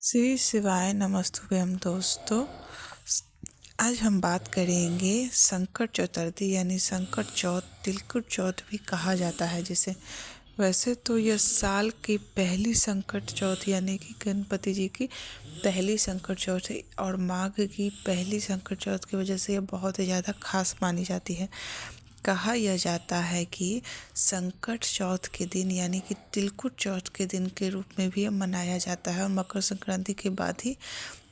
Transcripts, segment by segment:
श्री शिवाय नमस्तुभ्यम दोस्तों। आज हम बात करेंगे संकट चतुर्थी यानी संकट चौथ, तिलकुट चौथ भी कहा जाता है जिसे। वैसे तो यह साल की पहली संकट चौथ यानी कि गणपति जी की पहली संकट चौथ है और माघ की पहली संकट चौथ की वजह से यह बहुत ही ज़्यादा खास मानी जाती है। कहा यह जाता है कि संकट चौथ के दिन यानी कि तिलकुट चौथ के दिन के रूप में भी यह मनाया जाता है और मकर संक्रांति के बाद ही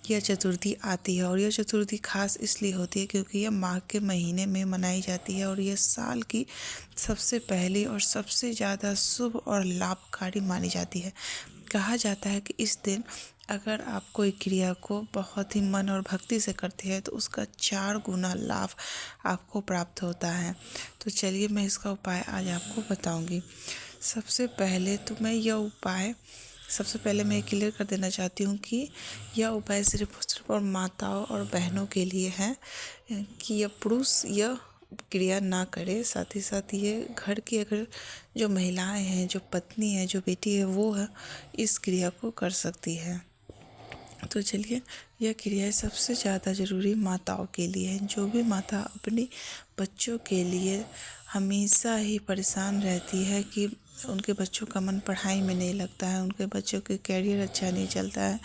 यह चतुर्थी आती है। और यह चतुर्थी खास इसलिए होती है क्योंकि यह माघ के महीने में मनाई जाती है और यह साल की सबसे पहली और सबसे ज़्यादा शुभ और लाभकारी मानी जाती है। कहा जाता है कि इस दिन अगर आप कोई क्रिया को बहुत ही मन और भक्ति से करते हैं तो उसका 4 गुना लाभ आपको प्राप्त होता है। तो चलिए मैं इसका उपाय आज आपको बताऊंगी। सबसे पहले मैं क्लियर कर देना चाहती हूँ कि यह उपाय सिर्फ और माताओं और बहनों के लिए है कि यह पुरुष यह क्रिया ना करे। साथ ही साथ ये घर की अगर जो महिलाएं हैं, जो पत्नी है, जो बेटी है, वो है इस क्रिया को कर सकती है। तो चलिए, यह क्रिया सबसे ज़्यादा ज़रूरी माताओं के लिए है। जो भी माता अपनी बच्चों के लिए हमेशा ही परेशान रहती है कि उनके बच्चों का मन पढ़ाई में नहीं लगता है, उनके बच्चों के कैरियर अच्छा नहीं चलता है,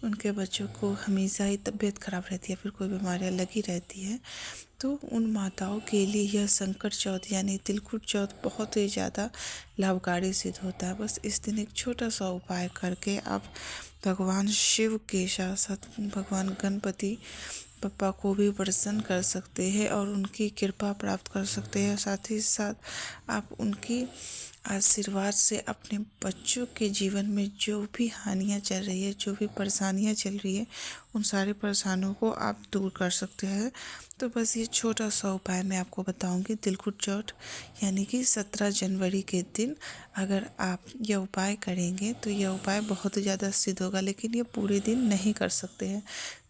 उनके बच्चों को हमेशा ही तबीयत खराब रहती है, फिर कोई बीमारियां लगी रहती है, तो उन माताओं के लिए यह संकट चौथ यानी तिलकुट चौथ बहुत ही ज़्यादा लाभकारी सिद्ध होता है। बस इस दिन एक छोटा सा उपाय करके आप भगवान शिव के साथ साथ भगवान गणपति बप्पा को भी प्रसन्न कर सकते हैं और उनकी कृपा प्राप्त कर सकते हैं। साथ ही साथ आप उनकी आशीर्वाद से अपने बच्चों के जीवन में जो भी हानियाँ चल रही है, जो भी परेशानियाँ चल रही है, उन सारी परेशानियों को आप दूर कर सकते हैं। तो बस ये छोटा सा उपाय मैं आपको बताऊंगी। तिलकुट चौथ यानी कि 17 जनवरी के दिन अगर आप यह उपाय करेंगे तो यह उपाय बहुत ज़्यादा सिद्ध होगा, लेकिन ये पूरे दिन नहीं कर सकते हैं।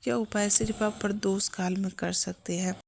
यह उपाय सिर्फ आप प्रदोष काल में कर सकते हैं।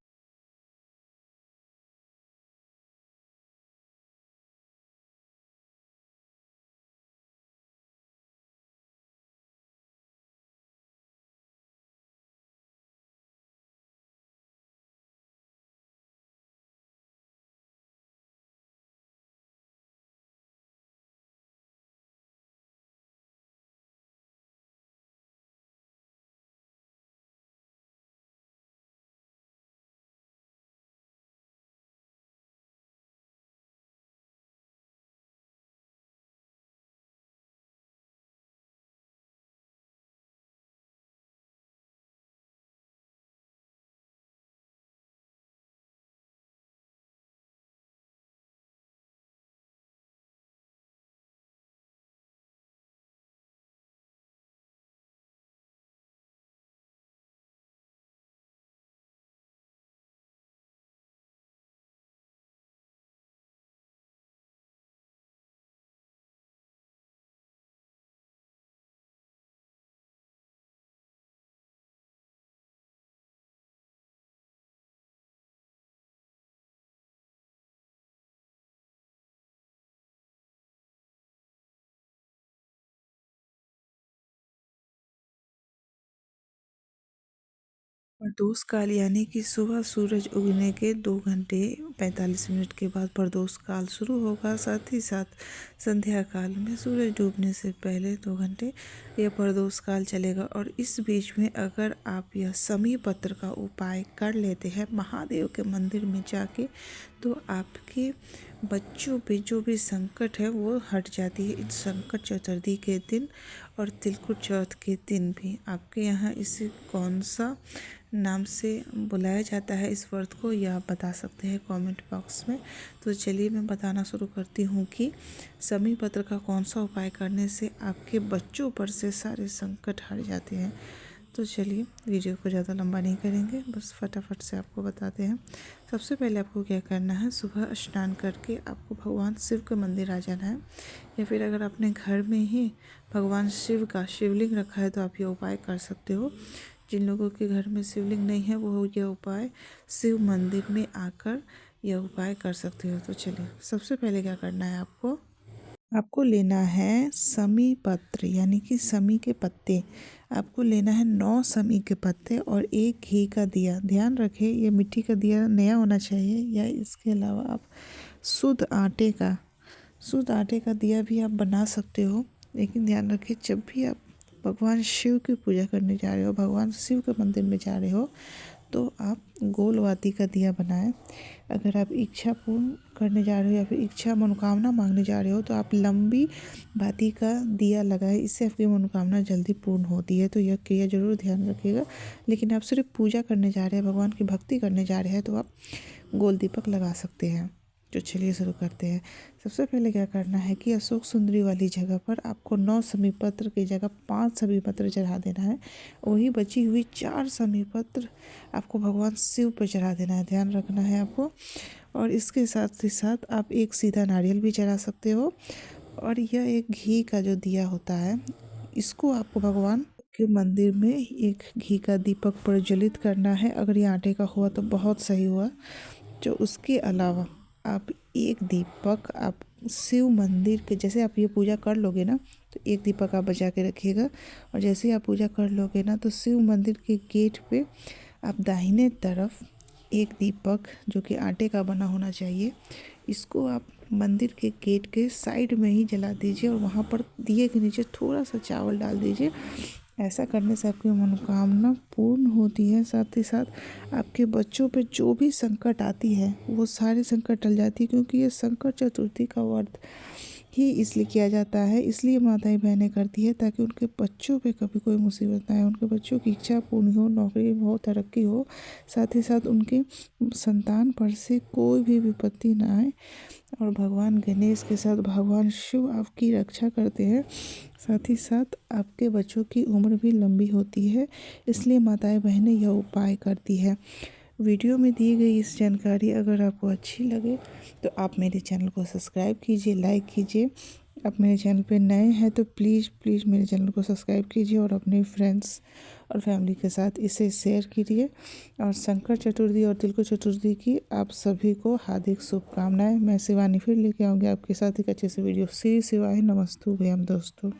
प्रदोष काल यानी कि सुबह सूरज उगने के 2 घंटे 45 मिनट के बाद प्रदोष काल शुरू होगा। साथ ही साथ संध्या काल में सूरज डूबने से पहले 2 घंटे यह प्रदोष काल चलेगा। और इस बीच में अगर आप यह शमी पत्र का उपाय कर लेते हैं महादेव के मंदिर में जाके, तो आपके बच्चों पे जो भी संकट है वो हट जाती है। इस संकट चतुर्थी के दिन और तिलकुट चौथ के दिन भी आपके यहाँ इसे कौन सा नाम से बुलाया जाता है इस व्रत को, यह आप बता सकते हैं कमेंट बॉक्स में। तो चलिए मैं बताना शुरू करती हूँ कि शमी पत्र का कौन सा उपाय करने से आपके बच्चों पर से सारे संकट हट जाते हैं। तो चलिए वीडियो को ज़्यादा लंबा नहीं करेंगे, बस फटाफट से आपको बताते हैं। सबसे पहले आपको क्या करना है, सुबह स्नान करके आपको भगवान शिव के मंदिर आ जाना है, या फिर अगर अपने घर में ही भगवान शिव का शिवलिंग रखा है तो आप ये उपाय कर सकते हो। जिन लोगों के घर में शिवलिंग नहीं है वो यह उपाय शिव मंदिर में आकर यह उपाय कर सकते हो। तो चलिए सबसे पहले क्या करना है आपको, आपको लेना है समी पत्र यानी कि समी के पत्ते। आपको लेना है 9 समी के पत्ते और 1 घी का दिया। ध्यान रखें ये मिट्टी का दिया नया होना चाहिए, या इसके अलावा आप शुद्ध आटे का दिया भी आप बना सकते हो। लेकिन ध्यान रखें जब भी आप भगवान शिव की पूजा करने जा रहे हो, भगवान शिव के मंदिर में जा रहे हो, तो आप गोल वाती का दिया बनाएं। अगर आप इच्छा पूर्ण करने जा रहे हो या फिर इच्छा मनोकामना मांगने जा रहे हो तो आप लंबी बाती का दिया लगाएं। इससे आपकी मनोकामना जल्दी पूर्ण होती है। तो यह क्रिया जरूर ध्यान रखिएगा। लेकिन आप सिर्फ पूजा करने जा रहे हैं, भगवान की भक्ति करने जा रहे हैं, तो आप गोल दीपक लगा सकते हैं। तो चलिए शुरू करते हैं। सबसे पहले क्या करना है कि अशोक सुंदरी वाली जगह पर आपको 9 समी पत्र की जगह 5 समी पत्र चढ़ा देना है। वही बची हुई 4 समी पत्र आपको भगवान शिव पर चढ़ा देना है। ध्यान रखना है आपको। और इसके साथ ही साथ आप एक सीधा नारियल भी चढ़ा सकते हो। और यह एक घी का जो दिया होता है, इसको आपको भगवान के मंदिर में एक घी का दीपक प्रज्वलित करना है। अगर ये आटे का हुआ तो बहुत सही हुआ। जो उसके अलावा आप एक दीपक आप शिव मंदिर के, जैसे आप ये पूजा कर लोगे ना, तो एक दीपक आप बचा के रखिएगा। और जैसे ही आप पूजा कर लोगे ना, तो शिव मंदिर के गेट पे आप दाहिने तरफ एक दीपक जो कि आटे का बना होना चाहिए, इसको आप मंदिर के गेट के साइड में ही जला दीजिए और वहाँ पर दिए के नीचे थोड़ा सा चावल डाल दीजिए। ऐसा करने से आपकी मनोकामना पूर्ण होती है। साथ ही साथ आपके बच्चों पे जो भी संकट आती है वो सारे संकट टल जाती है, क्योंकि ये संकट चतुर्थी का व्रत ही इसलिए किया जाता है। इसलिए माताएं बहनें करती है ताकि उनके बच्चों पे कभी कोई मुसीबत ना आए, उनके बच्चों की इच्छा पूर्ण हो, नौकरी हो, तरक्की हो। साथ ही साथ उनके संतान पर से कोई भी विपत्ति ना आए। और भगवान गणेश के साथ भगवान शिव आपकी रक्षा करते हैं। साथ ही साथ आपके बच्चों की उम्र भी लंबी होती है। इसलिए माताएं बहनें यह उपाय करती है। वीडियो में दी गई इस जानकारी अगर आपको अच्छी लगे तो आप मेरे चैनल को सब्सक्राइब कीजिए, लाइक कीजिए। आप मेरे चैनल पे नए हैं तो प्लीज़ प्लीज़ मेरे चैनल को सब्सक्राइब कीजिए और अपने फ्रेंड्स और फैमिली के साथ इसे शेयर कीजिए। और संकट चतुर्थी और तिलक चतुर्थी की आप सभी को हार्दिक शुभकामनाएं। मैं शिवानी फिर लेके आऊँगी आपके साथ एक अच्छे से वीडियो। श्री शिवाय नमस्तु भयम दोस्तों।